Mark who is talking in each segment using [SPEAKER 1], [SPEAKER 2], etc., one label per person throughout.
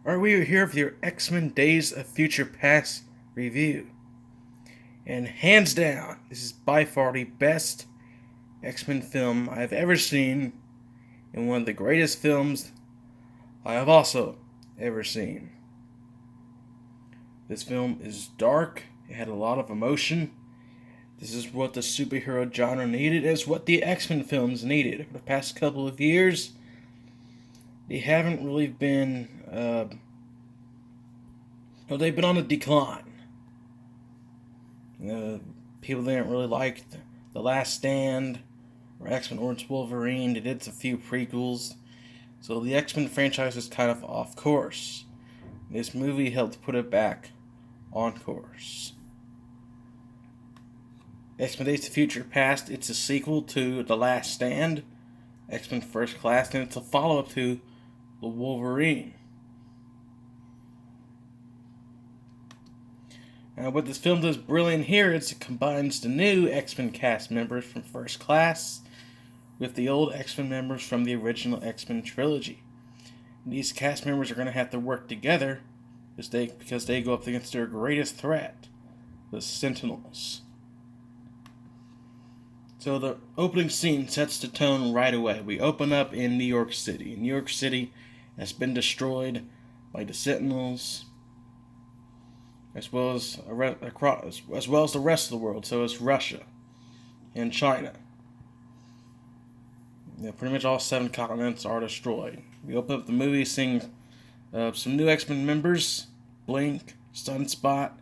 [SPEAKER 1] Are we here for your X-Men Days of Future Past review? And hands down, this is by far the best X-Men film I have ever seen, and one of the greatest films I have also ever seen. This film is dark, it had a lot of emotion. This is what the superhero genre needed, it's what the X-Men films needed. For the past couple of years, they haven't really been, they've been on a decline. People didn't really like The Last Stand or X-Men Origins Wolverine. They did a few prequels. So the X-Men franchise is kind of off course. This movie helped put it back on course. X-Men Days of Future Past, it's a sequel to The Last Stand, X-Men First Class, and it's a follow-up to The Wolverine. What this film does brilliant here is it combines the new X-Men cast members from First Class with the old X-Men members from the original X-Men trilogy. And these cast members are going to have to work together because they go up against their greatest threat, the Sentinels. So the opening scene sets the tone right away. We open up in New York City. New York City has been destroyed by the Sentinels, as well as the rest of the world. So it's Russia and China. Pretty much all 7 continents are destroyed. We open up the movie seeing some new X-Men members: Blink, Sunspot,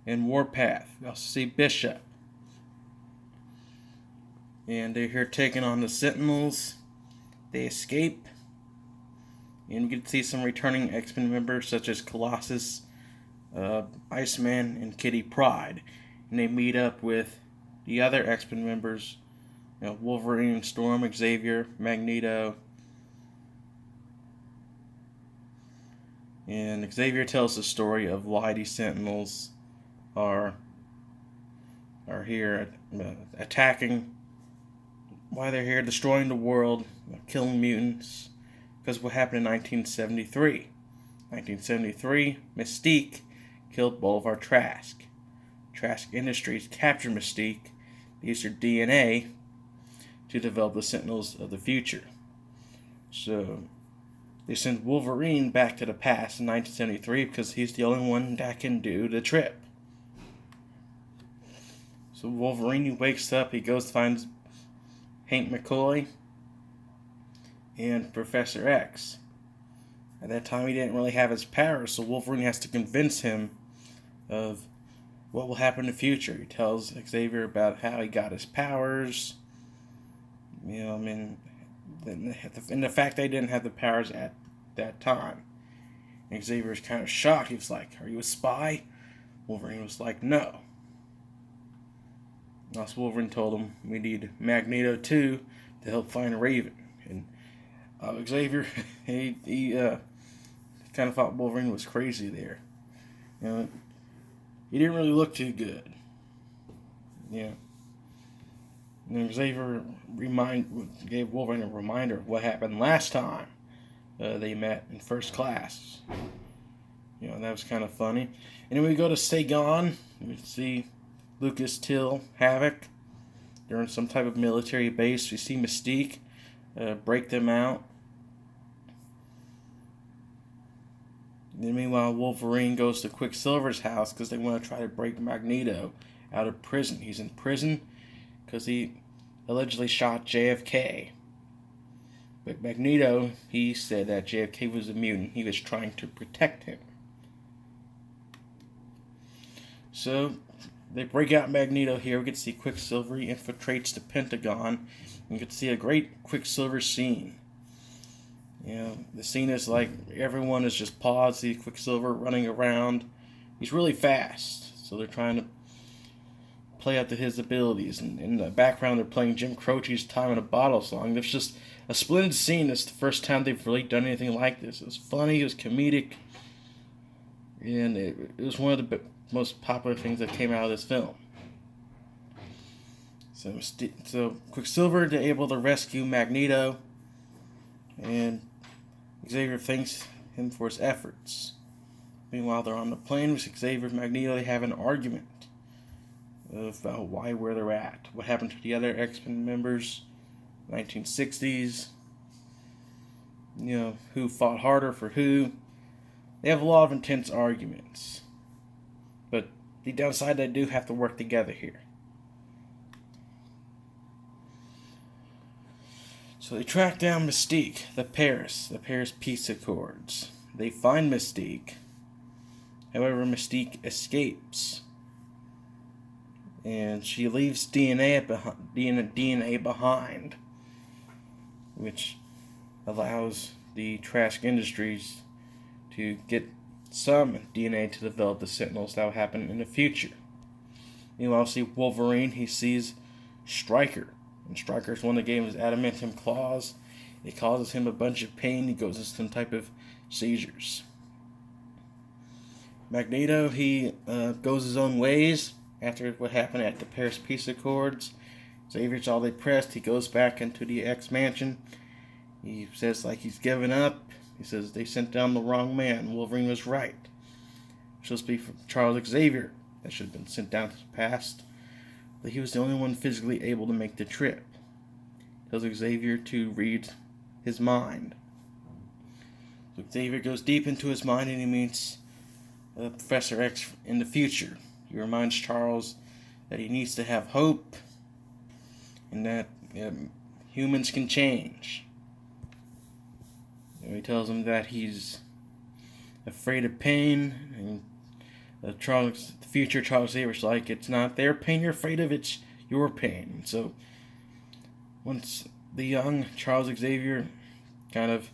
[SPEAKER 1] and Warpath. We also see Bishop. And they're here taking on the Sentinels. They escape. And we get to see some returning X-Men members such as Colossus, Iceman, and Kitty Pryde. And they meet up with the other X-Men members, Wolverine, Storm, Xavier, Magneto. And Xavier tells the story of why these Sentinels are here attacking, why they're here destroying the world, killing mutants, because what happened in 1973. 1973, Mystique killed Bolivar Trask. Trask Industries captured Mystique. They used her DNA to develop the Sentinels of the future. So they sent Wolverine back to the past in 1973 because he's the only one that can do the trip. So Wolverine wakes up, he goes to find Hank McCoy and Professor X. At that time he didn't really have his powers, so Wolverine has to convince him of what will happen in the future. He tells Xavier about how he got his powers, and the fact they didn't have the powers at that time. And Xavier's kind of shocked. He was like, "Are you a spy?" Wolverine was like, "No." Also, Wolverine told him we need Magneto too to help find Raven. And Xavier, he kind of thought Wolverine was crazy there. He didn't really look too good. And Xavier gave Wolverine a reminder of what happened last time they met in First Class. That was kind of funny. And then we go to Sagan. We see Lucas, Till, Havoc. They're in some type of military base. We see Mystique break them out. Then meanwhile, Wolverine goes to Quicksilver's house because they want to try to break Magneto out of prison. He's in prison because he allegedly shot JFK. But Magneto, he said that JFK was a mutant. He was trying to protect him. So they break out Magneto here. We get to see Quicksilver. He infiltrates the Pentagon. You get to see a great Quicksilver scene. The scene is like everyone is just paused. See Quicksilver running around. He's really fast, so they're trying to play up to his abilities. And in the background, they're playing Jim Croce's "Time in a Bottle" song. There's just a splendid scene. It's the first time they've really done anything like this. It was funny. It was comedic, and it was one of the most popular things that came out of this film. So Quicksilver is able to rescue Magneto, and Xavier thinks him for his efforts. Meanwhile, they're on the plane with Xavier and Magneto. They have an argument about where they're at. What happened to the other X-Men members, 1960s. Who fought harder for who. They have a lot of intense arguments. But the downside, they do have to work together here. So they track down Mystique, the Paris Peace Accords. They find Mystique. However, Mystique escapes. And she leaves DNA behind, which allows the Trask Industries to get some DNA to develop the Sentinels that will happen in the future. Meanwhile, see Wolverine, he sees Stryker. And Stryker's one that gave him his adamantium claws. It causes him a bunch of pain. He goes into some type of seizures. Magneto, he goes his own ways after what happened at the Paris Peace Accords. Xavier's all depressed. He goes back into the X-Mansion. He says like he's given up. He says they sent down the wrong man. Wolverine was right. It's supposed to be from Charles Xavier that should have been sent down to the past. But he was the only one physically able to make the trip. Tells Xavier to read his mind. So Xavier goes deep into his mind and he meets Professor X in the future. He reminds Charles that he needs to have hope and that humans can change. And he tells him that he's afraid of pain, and the future Charles Xavier's like, it's not their pain you're afraid of, it's your pain. So once the young Charles Xavier kind of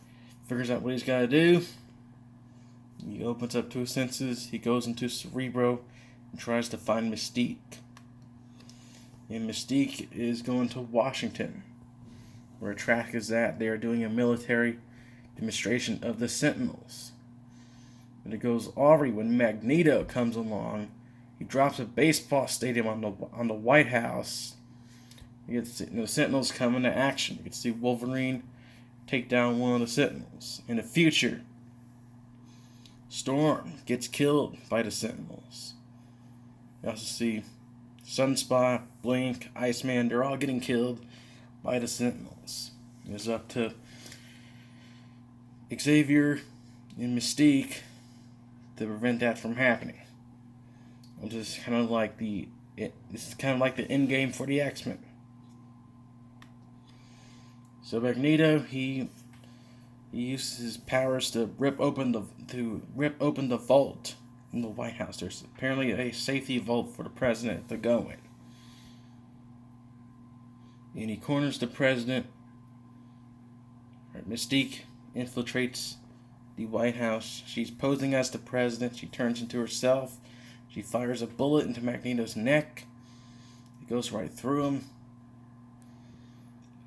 [SPEAKER 1] figures out what he's got to do, he opens up to his senses, he goes into Cerebro and tries to find Mystique. And Mystique is going to Washington, where Trask is at. They are doing a military demonstration of the Sentinels. And it goes awry when Magneto comes along. He drops a baseball stadium on the White House. You get the Sentinels come into action. You can see Wolverine take down one of the Sentinels. In the future, Storm gets killed by the Sentinels. You also see Sunspot, Blink, Iceman. They're all getting killed by the Sentinels. It's up to Xavier and Mystique to prevent that from happening. This is kind of like the end game for the X-Men. So Magneto, he uses his powers to rip open the vault in the White House. There's apparently a safety vault for the president to go in. And he corners the president. Mystique infiltrates the White House. She's posing as the president. She turns into herself. She fires a bullet into Magneto's neck. It goes right through him.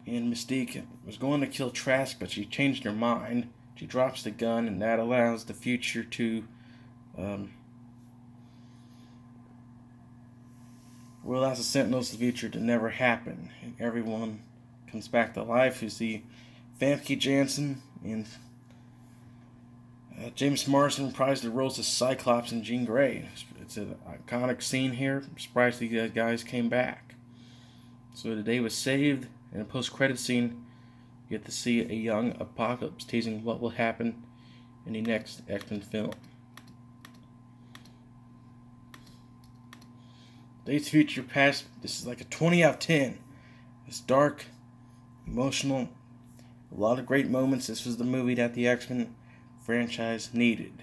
[SPEAKER 1] And Mystique was going to kill Trask, but she changed her mind. She drops the gun, and that allows the future to allows the Sentinels of the future to never happen. And everyone comes back to life. You see Famke Janssen and James Marsden reprised the roles of Cyclops and Jean Grey. It's an iconic scene here. I'm surprised these guys came back. So the day was saved. In a post-credit scene, you get to see a young Apocalypse teasing what will happen in the next X-Men film. Days of Future Past, this is like a 20 out of 10. It's dark, emotional, a lot of great moments. This was the movie that the X-Men franchise needed.